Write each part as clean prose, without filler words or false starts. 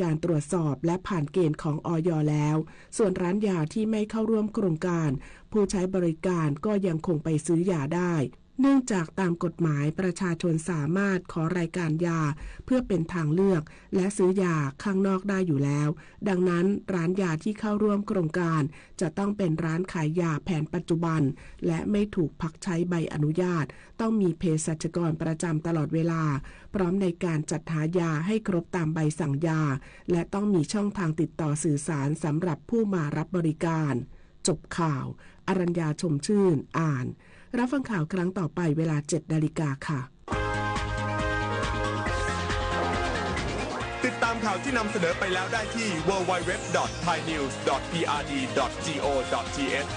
การตรวจสอบและผ่านเกณฑ์ของอย.แล้วส่วนร้านยาที่ไม่เข้าร่วมโครงการผู้ใช้บริการก็ยังคงไปซื้อยาได้เนื่องจากตามกฎหมายประชาชนสามารถขอรายการยาเพื่อเป็นทางเลือกและซื้อยาข้างนอกได้อยู่แล้วดังนั้นร้านยาที่เข้าร่วมโครงการจะต้องเป็นร้านขายยาแผนปัจจุบันและไม่ถูกพักใช้ใบอนุญาตต้องมีเภสัชกรประจำตลอดเวลาพร้อมในการจัดหายาให้ครบตามใบสั่งยาและต้องมีช่องทางติดต่อสื่อสารสำหรับผู้มารับบริการจบข่าวอรัญญาชมชื่นอ่านรับฟังข่าวครั้งต่อไปเวลา 7:00 น.ค่ะติดตามข่าวที่นำเสนอไปแล้วได้ที่ www.thainews.prd.go.th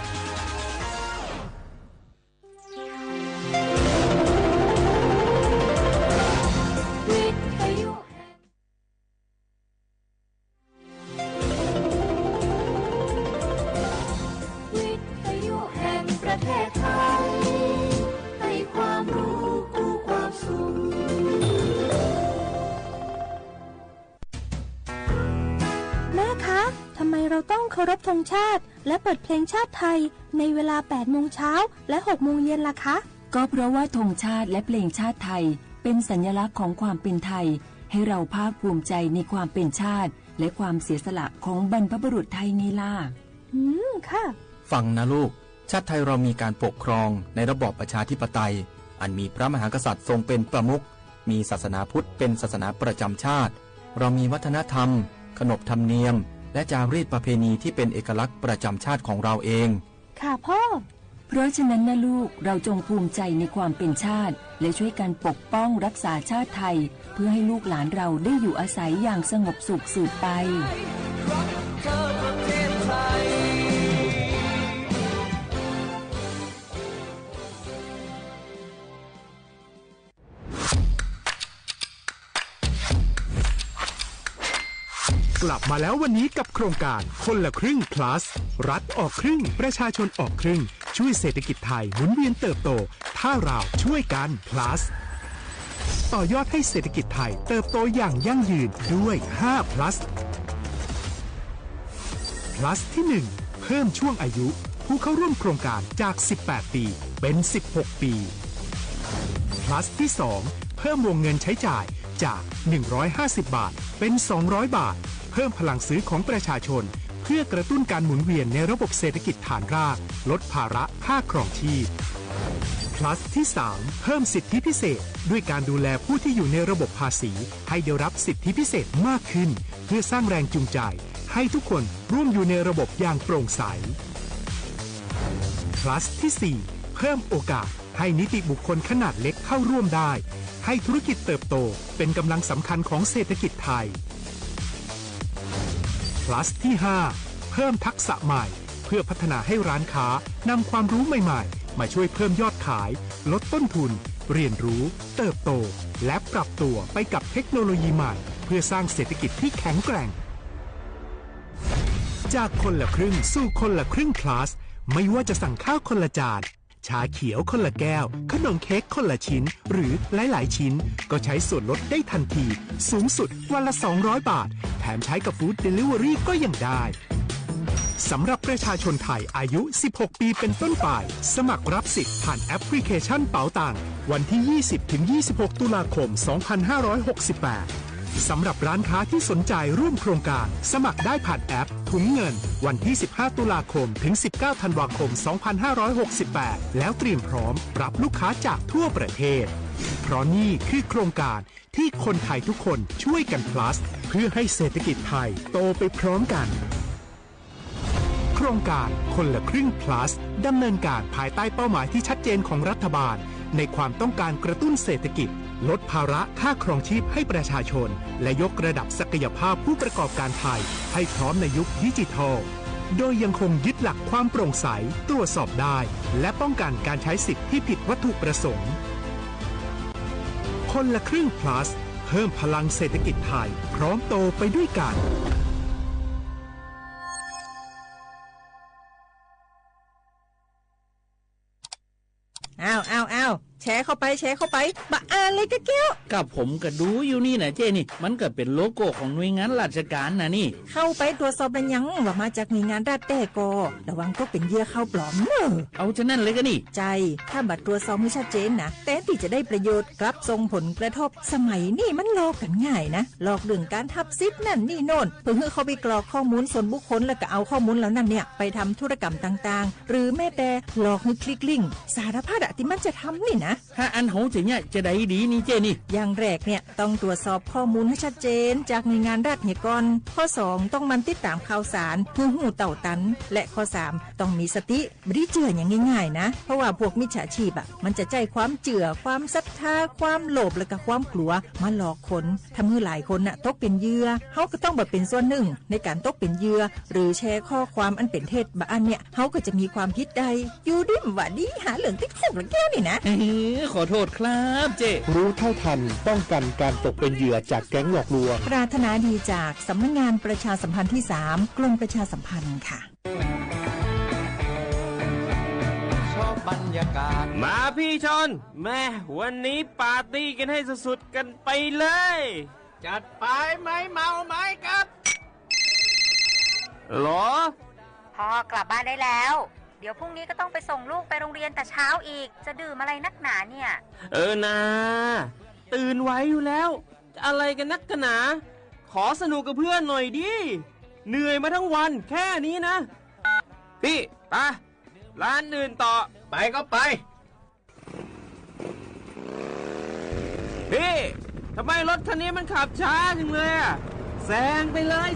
เราต้องเคารพธงชาติและเปิดเพลงชาติไทยในเวลา 8 โมงเช้าและ 6 โมงเย็นล่ะคะก็เพราะว่าธงชาติและเพลงชาติไทยเป็นสัญลักษณ์ของความเป็นไทยให้เราภาคภูมิใจในความเป็นชาติและความเสียสละของบรรพบุรุษไทยไงล่ะค่ะฟังนะลูกชาติไทยเรามีการปกครองในระบอบประชาธิปไตยอันมีพระมหากษัตริย์ทรงเป็นประมุขมีศาสนาพุทธเป็นศาสนาประจำชาติเรามีวัฒนธรรมขนบธรรมเนียมและจารีตประเพณีที่เป็นเอกลักษณ์ประจำชาติของเราเองค่ะพ่อเพราะฉะนั้นนะลูกเราจงภูมิใจในความเป็นชาติและช่วยกันปกป้องรักษาชาติไทยเพื่อให้ลูกหลานเราได้อยู่อาศัยอย่างสงบสุขสืบไปกลับมาแล้ววันนี้กับโครงการคนละครึ่ง plus รัฐออกครึ่งประชาชนออกครึ่งช่วยเศรษฐกิจไทยหมุนเวียนเติบโตถ้าเราช่วยกัน plus ต่อยอดให้เศรษฐกิจไทยเติบโตอย่างยั่งยืนด้วย5 plus plus ที่1เพิ่มช่วงอายุผู้เข้าร่วมโครงการจาก18ปีเป็น16ปี plus ที่2เพิ่มวงเงินใช้จ่ายจาก150บาทเป็น200บาทเพิ่มพลังซื้อของประชาชนเพื่อกระตุ้นการหมุนเวียนในระบบเศรษฐกิจฐานรากลดภาระค่าครองชีพ plus ที่3เพิ่มสิทธิพิเศษด้วยการดูแลผู้ที่อยู่ในระบบภาษีให้ได้รับสิทธิพิเศษมากขึ้นเพื่อสร้างแรงจูงใจให้ทุกคนร่วมอยู่ในระบบอย่างโปร่งใส plus ที่4เพิ่มโอกาสให้นิติบุคคลขนาดเล็กเข้าร่วมได้ให้ธุรกิจเติบโตเป็นกำลังสำคัญของเศรษฐกิจไทย plus ที่5เพิ่มทักษะใหม่เพื่อพัฒนาให้ร้านค้านำความรู้ใหม่ๆมาช่วยเพิ่มยอดขายลดต้นทุนเรียนรู้เติบโตและปรับตัวไปกับเทคโนโลยีใหม่เพื่อสร้างเศรษฐกิจที่แข็งแกร่งจากคนละครึ่งสู่คนละครึ่ง plus ไม่ว่าจะสั่งข้าวคนละจานชาเขียวคนละแก้วขนมเค้กคนละชิ้นหรือหลายๆชิ้นก็ใช้ส่วนลดได้ทันทีสูงสุดวันละ200บาทแถมใช้กับฟู้ดเดลิเวอรี่ก็ยังได้สำหรับประชาชนไทยอายุ16ปีเป็นต้นไปสมัครรับสิทธิ์ผ่านแอปพลิเคชันเป๋าตังวันที่ 20-26 ตุลาคม 2568สำหรับร้านค้าที่สนใจร่วมโครงการสมัครได้ผ่านแอปถุงเงินวันที่ 15 ตุลาคมถึง 19 ธันวาคม 2568แล้วเตรียมพร้อมรับลูกค้าจากทั่วประเทศเพราะนี่คือโครงการที่คนไทยทุกคนช่วยกัน plus เพื่อให้เศรษฐกิจไทยโตไปพร้อมกันโครงการคนละครึ่ง plus ดำเนินการภายใต้เป้าหมายที่ชัดเจนของรัฐบาลในความต้องการกระตุ้นเศรษฐกิจลดภาระค่าครองชีพให้ประชาชนและยกระดับศักยภาพผู้ประกอบการไทยให้พร้อมในยุคดิจิทัลโดยยังคงยึดหลักความโปร่งใสตรวจสอบได้และป้องกันการใช้สิทธิที่ผิดวัตถุประสงค์คนละครึ่ง plus เพิ่มพลังเศรษฐกิจไทยพร้อมโตไปด้วยกันอ้าว แชร์เข้าไปบะอ่านเลยกะแก้วกับผมก็ดูอยู่นี่นะเจ้นี่มันก็เป็นโลโก้ของหน่วยงานราชการนะนี่เข้าไปตรวจสอบเป็นยังว่ามาจากหน่วยงานรัฐแต่ก็ระวังก็เป็นเหยื่อเข้าปลอมเนอะเอาฉะนั้นเลยก็นี่ใจถ้าบัตรตรวจสอบไม่ชัดเจนนะแต่ที่จะได้ประโยชน์กลับส่งผลกระทบสมัยนี่มันหลอกกันง่ายนะหลอกเรื่องการทับซิทนั่นนี่โน่นเพื่อให้เขาไปกรอกข้อมูลส่วนบุคคลแล้วก็เอาข้อมูลแล้วนั่นเนี่ยไปทำธุรกรรมต่างๆหรือแม้แต่หลอกให้คลิกลิงก์สารพัดที่มันจะทำนี่นะถ้าอันโหจะเนี่ยจะได้ดีนี่เจนี่อย่างแรกเนี่ยต้องตรวจสอบข้อมูลให้ชัดเจนจากหน่วยงานรัฐเหี่ยก่อนข้อ2ต้องมันติดตามข่าวสารหูเต่าตันและข้อ3ต้องมีสติไม่ได้เจืออย่างง่ายๆนะเพราะว่าพวกมิจฉาชีพมันจะใจความเจือความศรัทธาความโลภและก็ความกลัวมาหลอกคนทำให้หลายคนตกเป็นเหยื่อเขาก็ต้องเป็นส่วนหนึ่งในการตกเป็นเหยื่อหรือแชร์ข้อความอันเป็นเท็จบางอันเนี่ยเขาก็จะมีความผิดใดอยู่ดิ้มว่าดีหาเหลืองติดคุกหรือแก้วนี่นะขอโทษครับเจรู้เท่าทันป้องกันการตกเป็นเหยื่อจากแก๊งหลอกลวงปรารถนาดีจากสำนักงานประชาสัมพันธ์ที่3กรมประชาสัมพันธ์ค่ะบรรยากาศมาพี่ชนแม่วันนี้ปาร์ตี้กันให้สุดๆกันไปเลยจัดไปไหมเมาไหมครับหรอพ่อกลับบ้านได้แล้วเดี๋ยวพรุ่งนี้ก็ต้องไปส่งลูกไปโรงเรียนแต่เช้าอีกจะดื่มอะไรนักหนาเนี่ยนะตื่นไว้อยู่แล้วอะไรกันนักกันหนาขอสนุกกับเพื่อนหน่อยดิเหนื่อยมาทั้งวันแค่นี้นะพี่ไปร้านอื่นต่อไปก็ไปพี่ทำไมรถคันนี้มันขับช้าจังเลยแซงไปเลย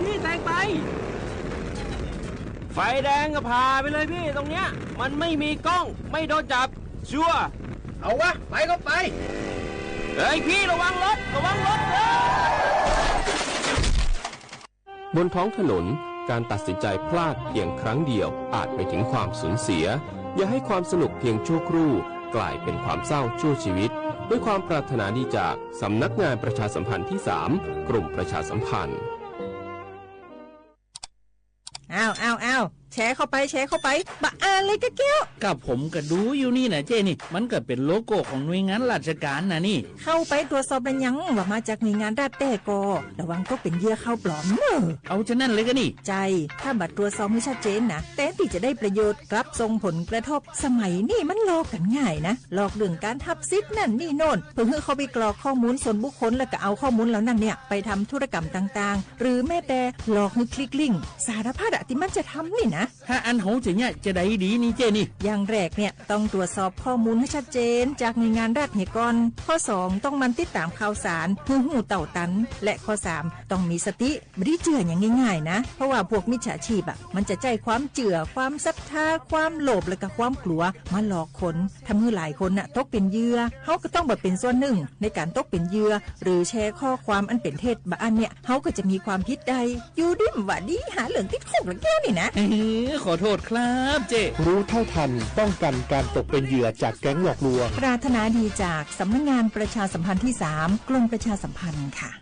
พี่แซงไปไฟแดงก็พาไปเลยพี่ตรงเนี้ยมันไม่มีกล้องไม่โดนจับชัวร์เอาวะไปก็ไปเฮ้ยพี่ระวังรถบนท้องถนนการตัดสินใจพลาดเพียงครั้งเดียวอาจไปถึงความสูญเสียอย่าให้ความสนุกเพียงชั่วครู่กลายเป็นความเศร้าชั่วชีวิตด้วยความปรารถนาดีจากสำนักงานประชาสัมพันธ์ที่3กรมประชาสัมพันธ์อ้าวแชร์เข้าไปบะอ่านเลยกะแก้วกับผมก็ดูอยู่นี่นะเจนี่มันก็เป็นโลโก้ของหน่วยงานราชการนะนี่เข้าไปตรวจสอบเป็นยังว่ามาจากหน่วยงานรัฐแต่ก็ระวังก็เป็นเหยื่อเข้าปลอมเนอะเอาฉะนั้นเลยก็นี่ใจถ้าบัตรตรวจสอบไม่ชัดเจนนะแต่ที่จะได้ประโยชน์กลับส่งผลกระทบสมัยนี่มันหลอกกันง่ายนะหลอกเรื่องการทับซิทนั่นนี่โน่นเพื่อให้เขาไปกรอกข้อมูลส่วนบุคคลแล้วก็เอาข้อมูลแล้วนั่นเนี่ยไปทำธุรกรรมต่างๆหรือแม้แต่หลอกให้คลิกลิงก์สารพัดที่มันจะทำนี่นะถ้าอันโหจะเนี่ยจะได้ดีนี่เจนี่อย่างแรกเนี่ยต้องตรวจสอบข้อมูลให้ชัดเจนจากหน่วยงานรัฐเหี่ยก่อนข้อ2ต้องมันติดตามข่าวสารหูเต่าตันและข้อ3ต้องมีสติไม่ได้เจืออย่างง่ายๆนะเพราะว่าพวกมิจฉาชีพมันจะใจความเจือความศรัทธาความโลภและก็ความกลัวมาหลอกคนทำให้หลายคนตกเป็นเหยื่อเขาก็ต้องเป็นส่วนหนึ่งในการตกเป็นเหยื่อหรือแชร์ข้อความอันเป็นเท็จบางอันเนี่ยเขาก็จะมีความผิดใดอยู่ดิ้มว่าดีหาเหลืองติดคุกหรือแก้วนี่นะขอโทษครับเจรู้เท่าทันป้องกันการตกเป็นเหยื่อจากแก๊งหลอกลวงปรารถนาดีจากสำนักงานประชาสัมพันธ์ที่3กรมประชาสัมพันธ์ค่ะ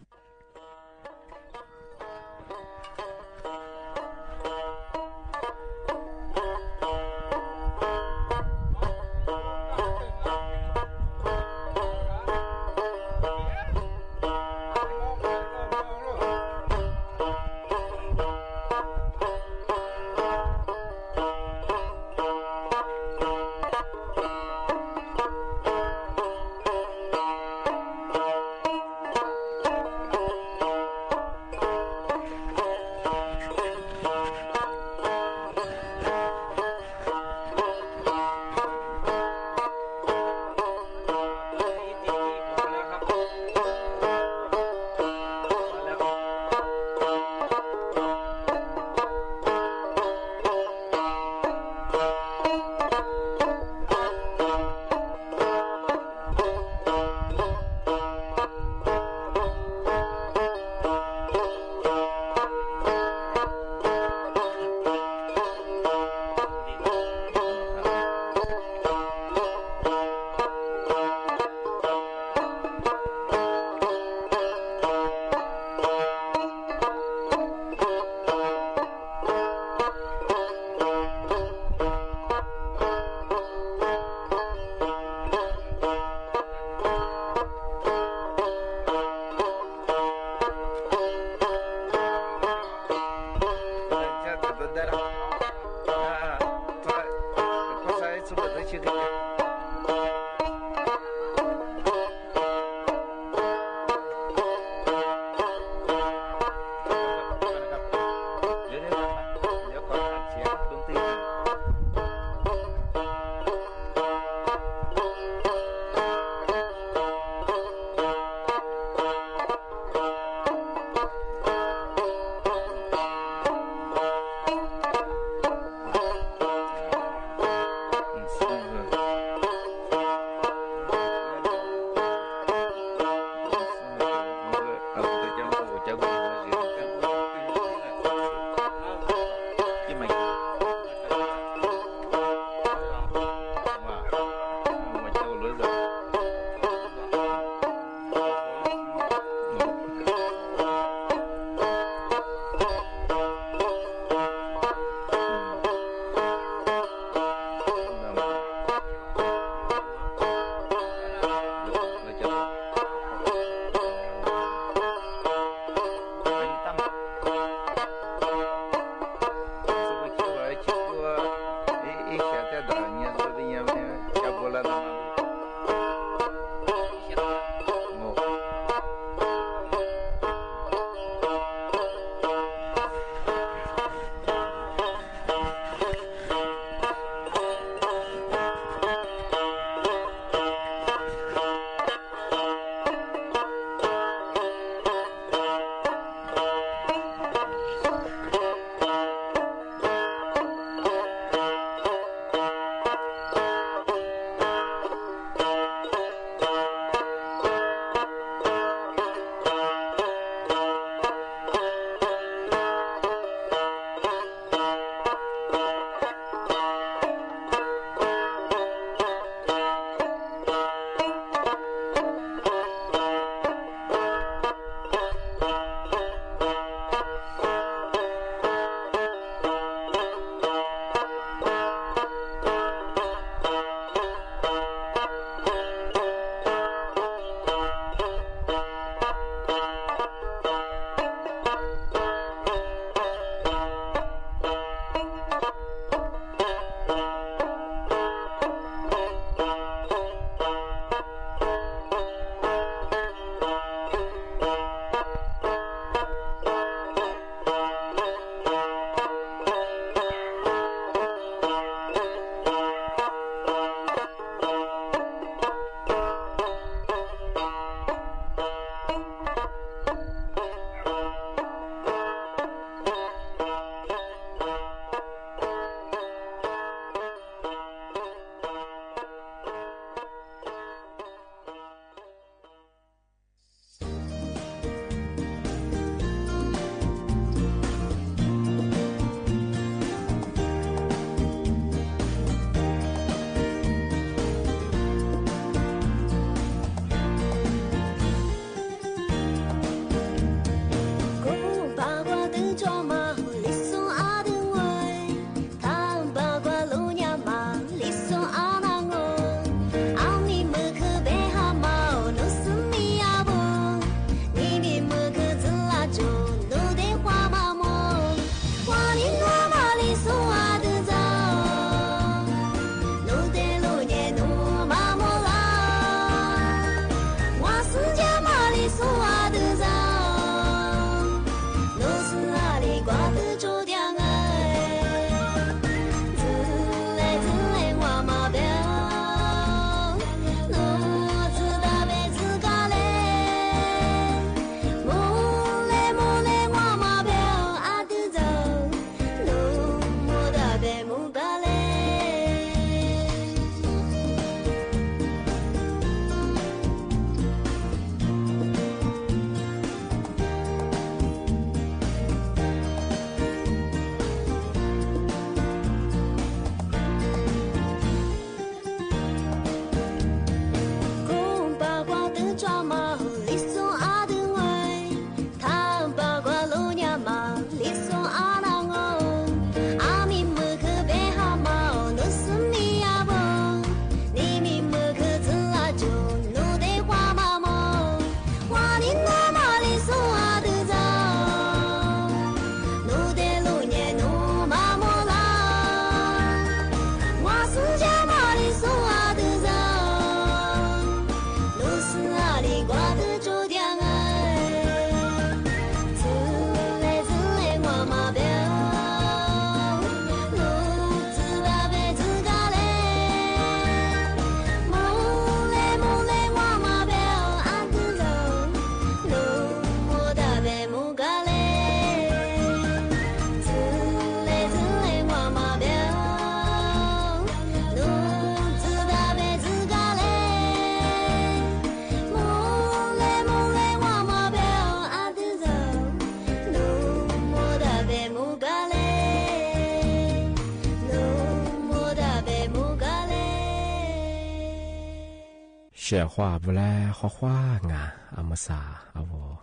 写话不来画画啊，阿么啥阿我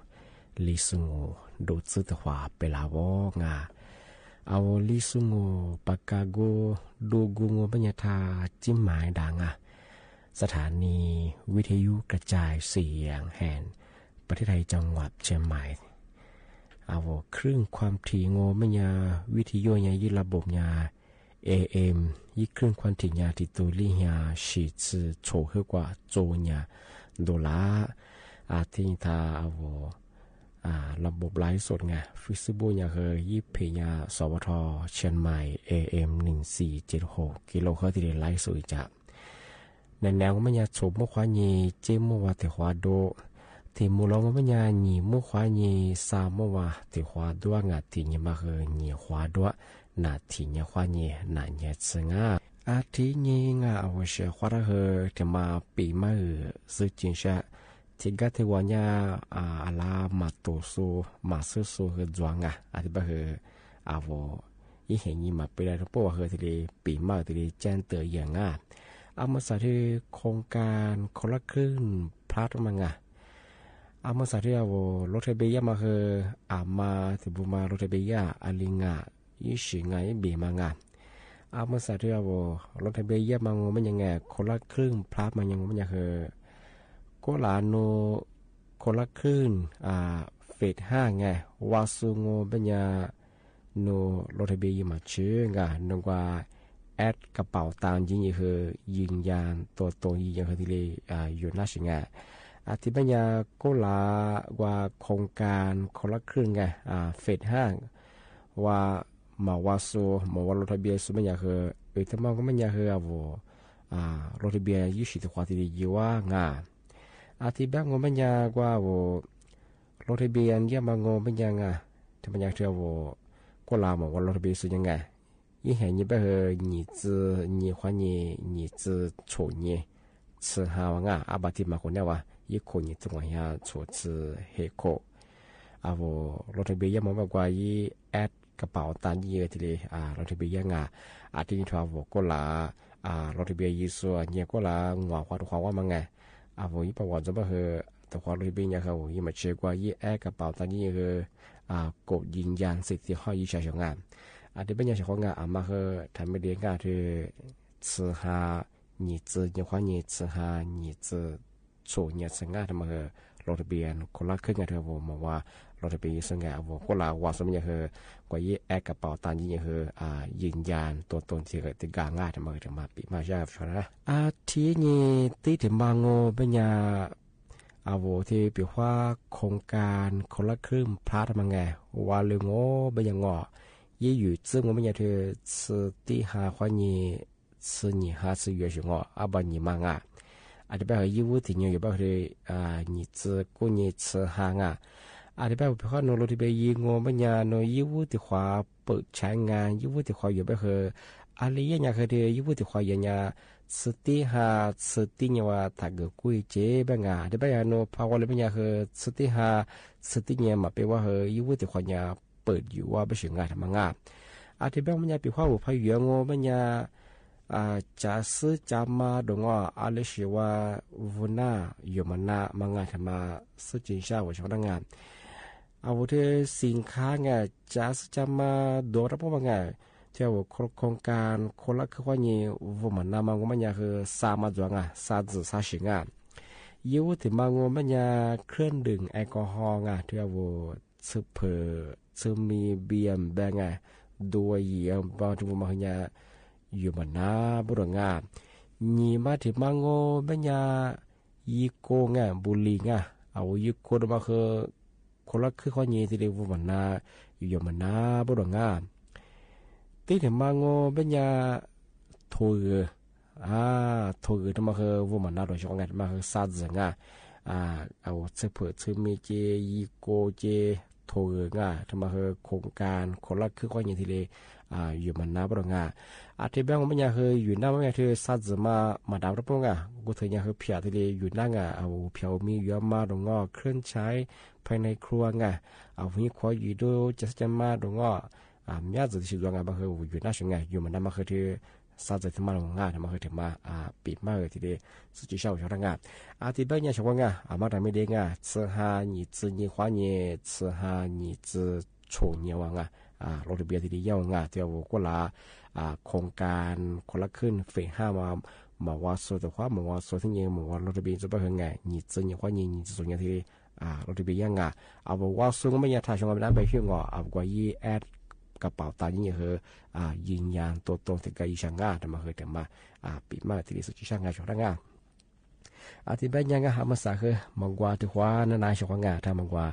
历史我读字的话被拉我啊，阿我历史我ปากกาโกดูกูงปัญญาทาจิ้มหมายดังอ่ะสถานีวิทยุกระจายเสียงแห่งประเทศไทยจังหวัดเชียงใหม่อาโวครึ่งความถี่โงไม่ยาวิทยุยายึดระบบยา AM ยี่ครึ่งความถี่ยาที่ตัวลี่ยาฉีดสื่อโฉเฮกว่าโจยาโดลาอาทิตาอาโวระบบไลฟ์สดไงฟิสิบูยาเคยยี่เพยาสวทเชียงใหม่ AM 1476กิโลเฮิรตซ์ที่ไลฟ์สดจะในแนวก็ไม่ยาโฉมขวานีเจมว่าแต่ขวาโดที่มูลงไม่ยาหนีมุขวานีสามว่าแต่ขวาด้วยงาที่ยมาเคยหนีขวาด้วยนาที่ยขวานีนาเยสงาอาทิตย์นี้งาเอาเสียขวาระเหอที่มาปีมาซื้อจินชะที่กัตวันยาอาลามาโตสูมาซื้อสูเหอจวงอาทิตย์บ่เหออาวยี่เห็นยี่มาไปได้ทั้งปวงเหอที่ปีมาที่แจ้งเตือนอย่างอามาสาธิโครงการคนละครึ่งพลัดมังอามาสาธิรถไฟเบียมาคือมาถึงบุมารถไฟเบียอาลิงยี่สิงไงบีมังอามาสาธิรถไฟเบียมังมันยังไงคนละครึ่งพลัดมันยังมันยังคือก็ลาโนคนละครึ่งเฟส5ไงวาซูโงเป็นยาโนรถไฟเบียมาชื่อนึกว่าแอดกระเป๋าตังค์ยิงคือยิงยานตัวตรงยิงคือที่เลยอยู่น่าสิงที่ปัญญาก็ลาว่าโครงการคนละครึ่งไงเฟส5ว่ามาวาสูมาวารถทะเบียนสุปัญญาคือแต่มาก็ปัญญาคือรถทะเบียนยี่สิบกว่าที่อยู่ว่ที่บ้านงปัญญากว่ารถทะเบียนยี่มางปัญญที่ปัญญาเชื่อก็ลามาวารถทะเบียนสุยังไงยี่เห็นยี่ไปเหอยี่จื้อยี่ขวายี่จื้อโฉยี่ชื่อหาวอาบาที่มาคนเนี่ยว่ายี่คนยี่จังหวะยาโฉชื่อเฮโครถทะเบียนมองแบบว่ายี่แอดกระเป๋าตังค์ยี่ที่เลยรถทะเบียนที่นี่ทว่าก็ลารถทะเบียนยี่ส่วนยี่ก็ลาหัวควาทุกความว่ามังไงยี่ประวัติจะไปเหอแต่ความรถทะเบียนเขายี่มาเชื่อกว่ายี่แอดกระเป๋าตังค์ยี่คือกดยืนยันสิทธิ์ห้อยยี่ชายชงที่เป็นอย่างเช่นว่ามาคือทำไม่ได้ก็คือซื้อหาหนีซื้อยี่ห้อหนีซื้อหาหนีซื้อโฉหนีซื้องานทำมาคือรถทะเบียนคนละครึ่งกันเถอะผมบอกว่ารถทะเบียนซื้องานผมคนละว่าสมัยคือกว่ายี่แอกระเป๋าตังค์ยี่คือยืนยันตัวตนที่เกิดที่กลางงานทำมาถึงมาปีมาใช่ไหมนะที่นี่ที่ถึงบางโง่เป็นอย่างที่เปียว่าโครงการคนละครึ่งพลาดมาไงว่าเรื่องโง่เป็นอย่างง่ยี่อยู่ซึ่ง我们也是吃地下欢迎吃你还是越熊把你忙这边义务的有包是你吃过年吃哈这边比方说这边义我们呀那义务的话不全义务的话有包是里人家的义务的话人家吃地下吃地呢话他个贵这边这边呀那怕我那边呀是吃地下吃地呢嘛别话是义务的话呀เปิดอยู่ว่าไม่ใช่งานทำงานที่บ้านมันยาปีว่าพายุงมันยาจะซื้อจำมาดงอะไรสิว่าวันหน้าอยู่มันหน้ามางานทำมาซื้อจินชาว่าชาวงานวันที่สินค้าไงจะซื้อจำมาโดนรับพวกไงเจ้าโครงการคนละคือว่านี่วันมันหน้ามันยาคือสามาจวงสาจืดสาสิงยี่ว่าถึงมันยาเครื่องดื่มแอลกอฮอล์ที่ว่าซื้อเผื่อซึ่งมีเบียร์แบงด้วยอย่างบางทุกมาเนี่ยอยู่มันน้าบุรุษนี่มาถึงมังโง่เป็นยายี่โกบุลียี่โกมาคือคนละคือข้อนี้ที่เรียกว่ามันน้าอยู่มันน้าบุรุษที่ถึงมังโง่เป็นยาถุยถุยที่มาคือว่ามันน้าโดยเฉพาะมาคือซาซึซื้อเผื่อซื้อมีเจยี่โกเจโทรทำมาคือโครงการคนละคือข้ออย่างที่เลยอยู่มันน้าบรงที่แบงค์มันยังคืออยู่หน้ามันยังคือสัตว์มาดาวรับงกูเธอยังคือเพียที่เลยอยู่หน้าเพียวมีเยอะมาดงเครื่องใช้ภายในครัวมีขวดอยู่ด้วยจะมาดงมีอาจจะชิดวงบางคืออยู่หน้าช่วงอยู่มันน้ามาคือที่ ซาจะถึงมาลงงาทำมาเคยถึงมาปีมาเลยทีเดียวสุจิเช่าชาวงาที่บ้านเนี่ยชาวงามาทำไม่ได้งา吃哈你吃你花你吃哈你吃โฉนเนี่ยวางโรถเบียร์ทีเดียวงาเที่ยวก็ละโครงการคนละขึ้นเฟส5มาว่าส่วนแต่ว่ามาว่าส่วนที่ยังมาว่ารถเบียร์จะไปเฮงไง你吃你花你ส่วนเนี่ยทีรถเบียร์ยังเอาว่าส่วนก็ไม่ยากถ่ายช่องกันได้ไปเพียงเอากว่ายี่แอดกระเป๋าตายิ่งเหอยืนยันตัวตนถึงกับอีช่างงาแต่มาเคยแต่มาปีมาทีนี้สุดช่างงาช่างงาที่บ้านยังหามาสาคือมังกวาที่ขวานานาช่างงาถ้ามังกวา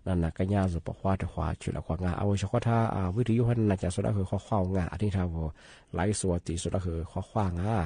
นั่นนักกัญญาสุปขวาที่ขวาจุดละขวางาเอาเฉพาะถ้าวิทยุพันน่าจะสุดก็คือข้อข้างาอันนี้ถ้าว่าไลฟ์สวติสุดก็คือข้อข้างา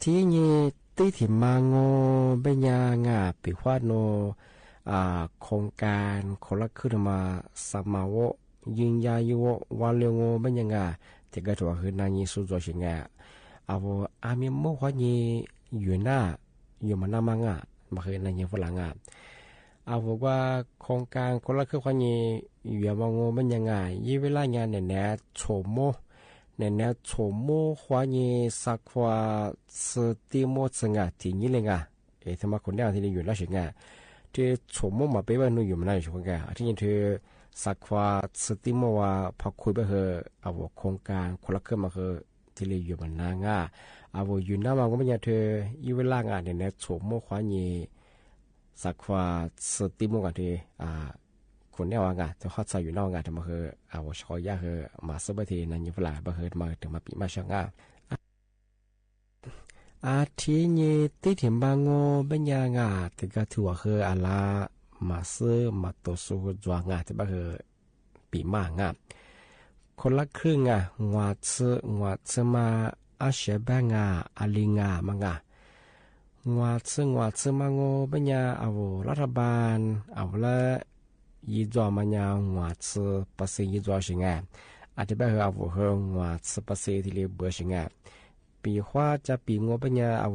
ที่นี่ตีถิ่มมาโงเบียงาปีว่าโนโครงการคนละขึ้นมาสมาโวยิงยายุวาเลงโงเบียงาที่ก็ถือว่าคือนายสุจชิงาเอาอามีโมว่านี่อยู่หน้าอยู่มาหน้ามังมาคือนายฝรั่งเอาว่าโครงการคนละขึ้นว่านี่อยู่มาโงเบียงายี่เวลางานเนี่ยนะโฉมโมเนี่ยโฉมโมว่านี่สักว่าสติโมสงาที่นี่เลยทำไมคนเดียวที่นี่อยู่แล้วชิงาที่โฉมโมมาไปว่านู่อยู่มาได้ชิงาที่นี่เธอสักว่าสติโมว่าพอคุยไปเหอะเอาโครงการคนละขึ้นมาเหอะที่เลยอยู่มานางเอาอยู่หน้ามันก็ไม่ยากเธอยี่เวลางานเนี่ยโฉมโมว่านี่สักว่าสติโมกันที่คนเดียวจะเข้าใจอยู่นอกงานแต่มาคือเอาชอยยาคือมาสบายทีนั่นยิ่งเวลามาคือมาถึงมาปีมาช่างทีนี้ที่ถิ่นบางโง่เป็นยังแต่ก็ถือว่าคืออะไรมาซื้อมาตัวสู้จวงที่บ้าคือปีมางคนละครึ่งงวดซื้อมาอาเชบ้างอาลิงมังงวดซื้อมาโง่เป็นยังเอารัฐบาลเอาละยีจอมันยาวงวดซื้อภาษียีจอชิงอาจจะแบบเอาเฮงงวดซื้อภาษีที่เรียบเบอร์ชิงปีว่าจะปีงอปัญญาเอา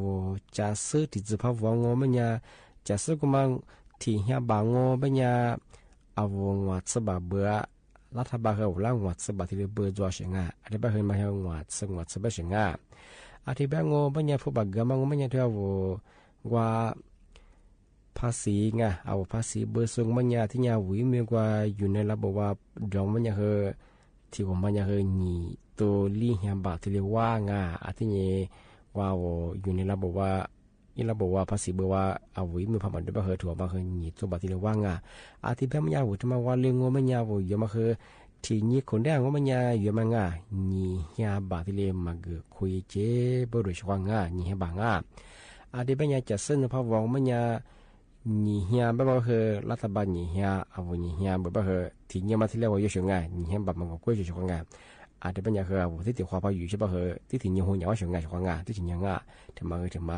จะซื้อที่จะพับวางงอปัญญาจะซื้อกุมันที่เฮียบางงอปัญญาเอางวดซื้อบาเบื่อรัฐบาลเขาล่างงวดซื้อบาที่เรียบเบอร์จอชิงอาจจะแบบเฮงมาเฮงงวดซื้อแบบชิงอาจจะแบบงอปัญญาผู้บักเกมังงอปัญญาที่เอาว่าภาษีเอาภาษีเบอร์ส่งมันยาที่ยาวิมีกว่าอยู่ในระบบว่าดองมันยาคือที่ว่ามันยาคือนี่ตัวลี่เฮียบาที่เรียกว่าอาที่นี่ว่าอยู่ในระบบว่าระบบว่าภาษีเบอร์ว่าเอาวิมีความหมายด้วยว่าคือถั่วมาคือนี่ตัวบาที่เรียกว่าอาที่แบบมันยาที่มาว่าเรื่องมันยาเยอะมาคือที่นี่คนได้ว่ามันยาเยอะมากนี่เฮียบาที่เรียกมาเกิดคุยเจ็บโดยเฉพาะนี่เฮียบาอาที่แบบยาจะเส้นภาพวงมันยานี่เฮียแบบว่าคือรัฐบาลนี่เฮียเอานี่เฮียแบบว่าคือที่เนี่ยมาที่เรียกว่าเยอะงนี่เฮียแบบมันก็กล้วยเฉยๆอาจจะเป็นอย่างคือที่ติดความพายุใช่ป่ะคือที่ถึงยังหัวเหนียวเฉยที่ถึงยังถึงมา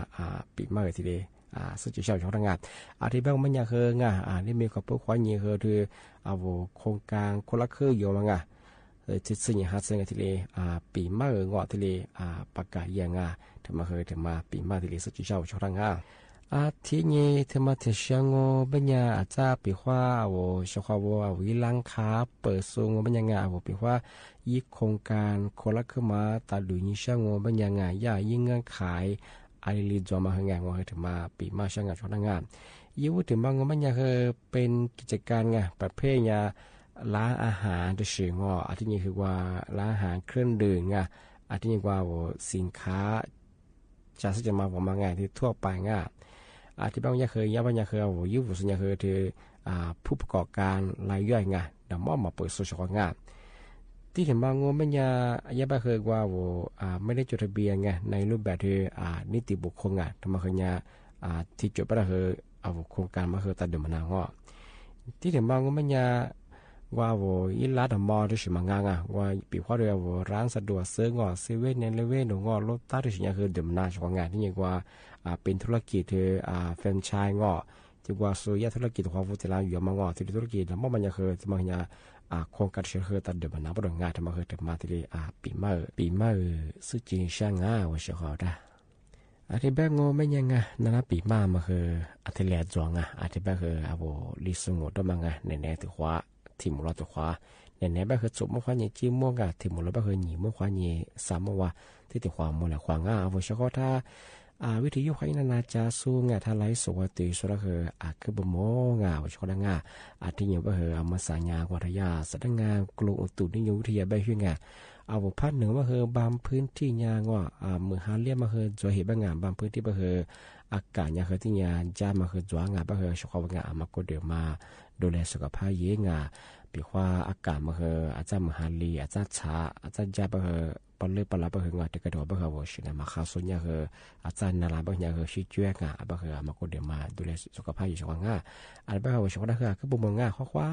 ปีมาเลยทีเดียวสุดจะเช่าช่องทางอาจจะแบบมันอย่างคือนี่มีกับพวกควายนี่คือเอาโครงการคนละคืออยู่มั้งที่สิ่งหาสิ่งทีเดียวปีมาเงาะทีเดียวประกาศยังถึงมาปีมาทีเดียวสุดจะเช่าช่องทางทีนี้ที่มาที่เชียงเป็นยาอาจจะปีว่าชาววิลังคาเปิดสูงเป็นยังไงปีว่ายิ่งโครงการคนละขึ้นมาตาดูยิ่งเชียงเป็นยังไงยิ่งเงื่อนไขอะไรลีจอมาหงว่าถึงมาปีมาเชียงช่วงงานยิ่งถึงบางเป็นยังคือเป็นกิจการประเภทร้านอาหารจะเชื่ออาทิตย์นี้คือว่าร้านอาหารเครื่องดื่มอาทิตย์นี้ว่าสินค้าจะมาประมาณไงที่ทั่วไปที่บางอย่างเคยบางอย่างเคยยุบสัญญาเคยที่ผู้ประกอบการรายย่อยดำมาเปิดโซเชียลที่เห็นบางงบางอย่างบางเคยว่าไม่ได้จดทะเบียนในรูปแบบที่นิติบุคคลทำมาเคยที่จดไปแล้วคือโครงการมาเคยตัดเดิมมานานที่เห็นบางงบางอย่างว่าอีลาดมอที่สิมางว่าปีว่าเรือร้านสะดวกซื้อเซเว่นในเลเว่นรถตัดที่สิคือเดิมนาช่วงงานที่ยังว่าเป็นธุรกิจที่แฟรนไชส์ที่ว่าส่วนธุรกิจของผู้ที่เราอยู่มที่ธุรกิจแล้วมันยังคือจะมาโครงการเชื่อคือตัดเดิมนาบริงานที่มาคือมาที่ปีมาสุจิช่างว่าเชื่อเขาได้ที่แบบงไม่ยังนั่นปีมาคือที่แหลจวงที่แบบคือลิสงดมาในถือว่าที่มุลตัวขวาเนี่ยแบบคือจบเมื่อควานยี่จิ้มมั่วที่มุลแบบคือหนีเมื่อควานยี่สามว่าที่ติดความมุลขวางเฉพาะถ้าวิธียุคนานาจะสู้ถ้าไล่สวัสดิสุดก็คือคือบโมเฉพาะที่อย่างแบบคือมาสายาวัทยาสัตงากลุ่มตุนิยวิทยาแบบชื่ภาคเหนือมาคือบางพื้นที่เมืองฮาเลียมาคือจะเห็นบางพื้นที่มาคืออากาศคือที่จะมาคือจวงมาคือเฉพาะมาก็เดี๋ยวมาดูแลสุขภาพเยอะปีว่าอากาศมาคืออาจารย์มหาลีอาจารย์ช้าอาจารย์ยามาคือปนเลือปลามาคือกระโดดมาคือว่าชินมาข้าวส่วนใหญ่คืออาจารย์นาราบางอย่างคือชี้จ้วงมาคือมาก็เดี๋ยวมาดูแลสุขภาพอยู่เฉพาะอันเป็นว่าเฉพาะคือบุญมข้อควา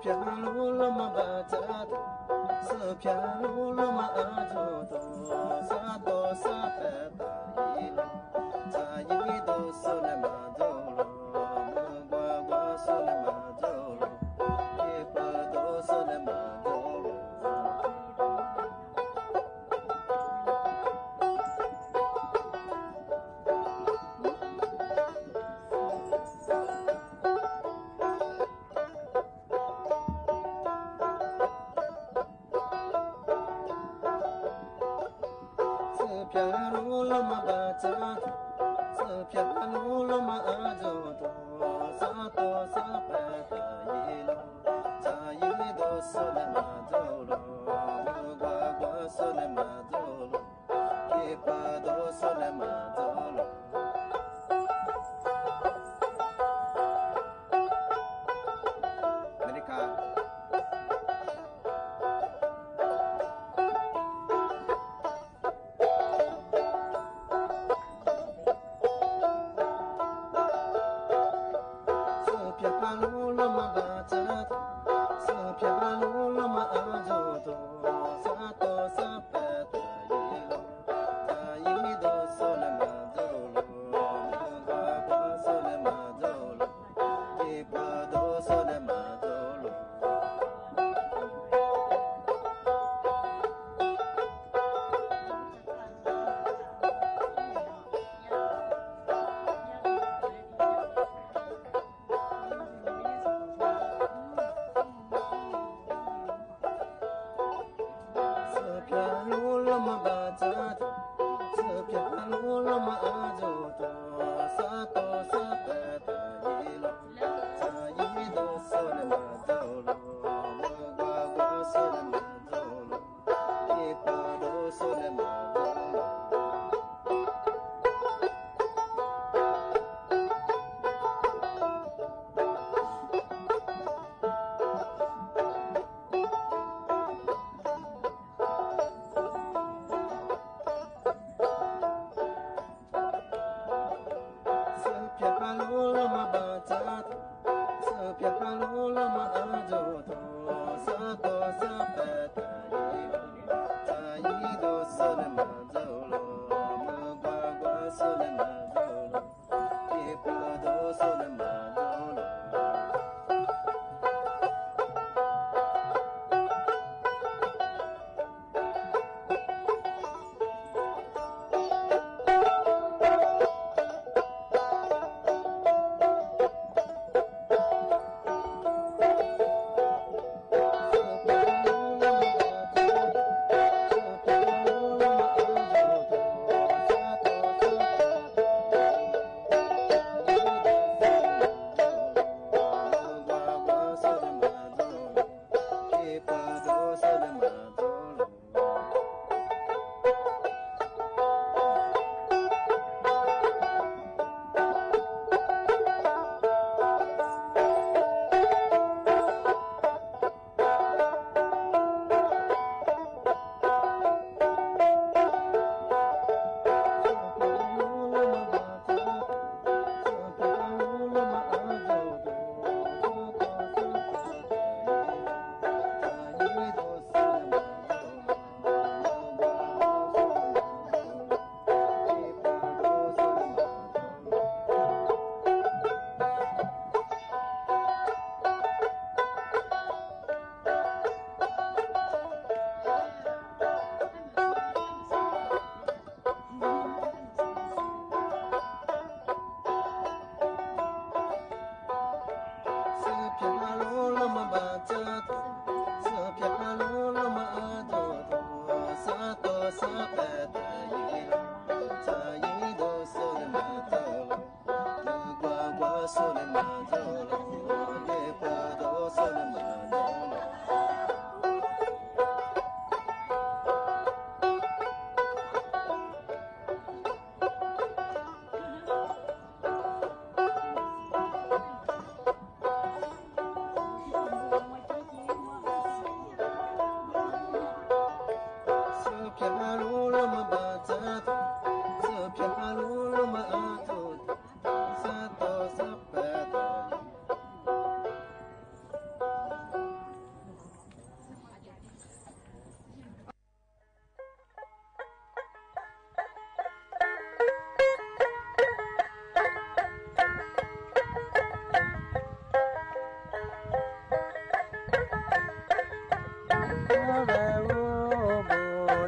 Piano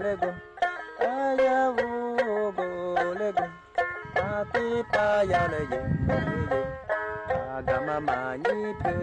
lego aya wo go lego pati pa ya le ye agama ma ni pe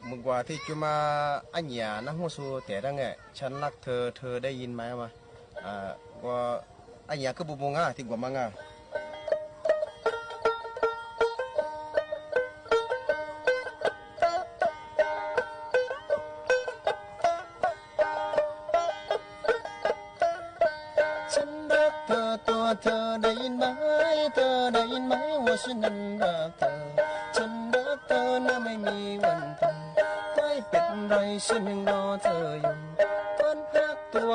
มึงว่าที่จุมาอัญญานะหัวสูแต่ดังไงฉันรักเธอได้ยินไหมมาว่าอัญญาคือบุบงอ่ะที่กว่ามังอ่ะฉันรักเธอตัว เธอได้ยินไหมเธอได้ยินไหมว่าฉันนั้นรักเธอฉันรักเธอนะไม่มีวันตายไม่เป็นไรฉันยังรอเธออยู่คนรักตัว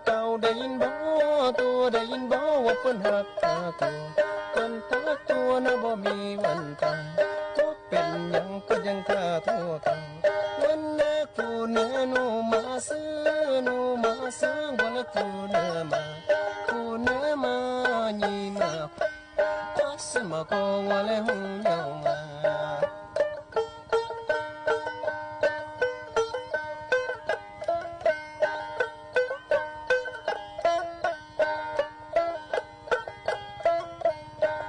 เก่าได้ยินบ่ตัวได้ยินบ่ว่าเพิ่นรักเธอตัวคนรักตัวนะบ่มีวันตายก็เป็นยังก็ยังเธอตัวเก่าวันนี้กูเนนูมาซื้อวันนี้กูเนมาညီมาပါစမကောဝါလဲဟုံညောင်းမှာ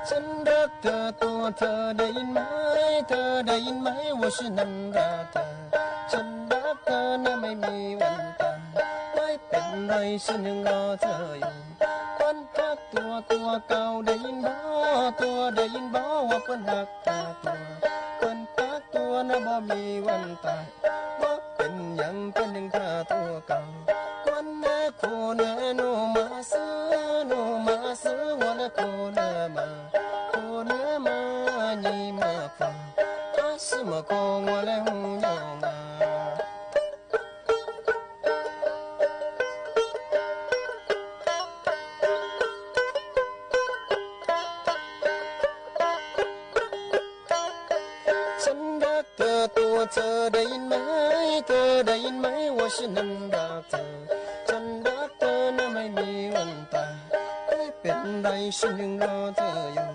ฉันรักเธอตัวเธอได้ยินไหมเธอได้ยินไหมว่าฉันนั้นรักเธอฉันรักเธอนะไม่มีวันตายไม่เป็นไรฉันยังรอเธออยู่ตัวเก่าได้ยินบ่ตัวได้ยินบ่ว่าเพิ่นรักเธอตัวเพิ่นรักตัวนะบ่มีวันตายบ่เป็นหยังเพิ่นยังเธอตัวเก่าวันนี้กูเนนูมาซื้อวันนี้กูเนมาညီมาฟังอาสมะกงว่าแล้วหูยองมาเธอได้ยินไหมเธอได้ยินไหมว่าฉันนั้นรักเธอฉันรักเธอนะไม่มีวันตายไม่เป็นไรฉันยังรอเธออยู่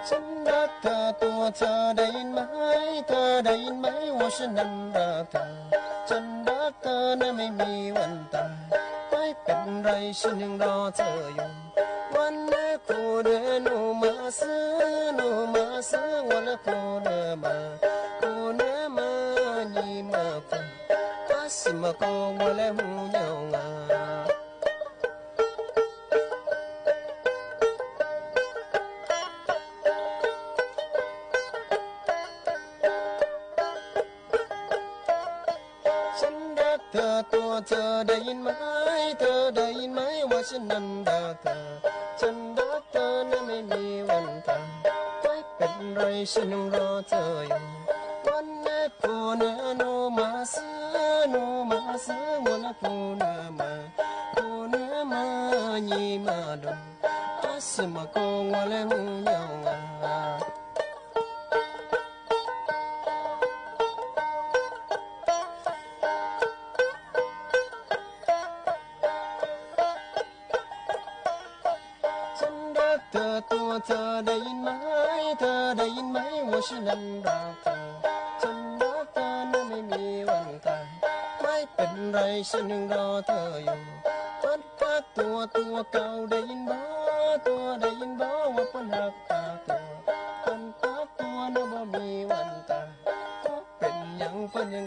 ฉันรักเธอตัวเธอได้ยินไหมเธอได้ยินไหมว่าฉันนั้นรักเธอฉันรักเธอนะไม่มีวันตายไม่เป็นไรฉันยังรอเธออยู่วันนี้กูเดินมาซื้อวันนี้กูเดินมาညီมาฟังอาสมะกงว่าแล้วหูยองอ่ะเธอตัวเธอได้ยินไหมเธอได้ยินไหมว่าฉันนั้นรักเธอฉันรักเธอนะไม่มีวันตายไม่เป็นไรฉันยังรอเธออยู่วันนี้กูเนนูมาซื้อวันนี้กูเนมาညီมาดงอาสมะกงว่าแล้วหูยองอ่ะเธอตัวเธอได้ยินไหมเธอได้ยินไหมว่าฉันนั้นรักเธอฉันรักเธอนะไม่มีวันตายไม่เป็นไรฉันยังรอเธออยู่พันพักตัวเก่าได้ยินบ่ตัวได้ยินบ่ว่าเพิ่นรักเธอตัวพันพักตัวนะบ่มีวันตายก็เป็นหยังเพิ่นยัง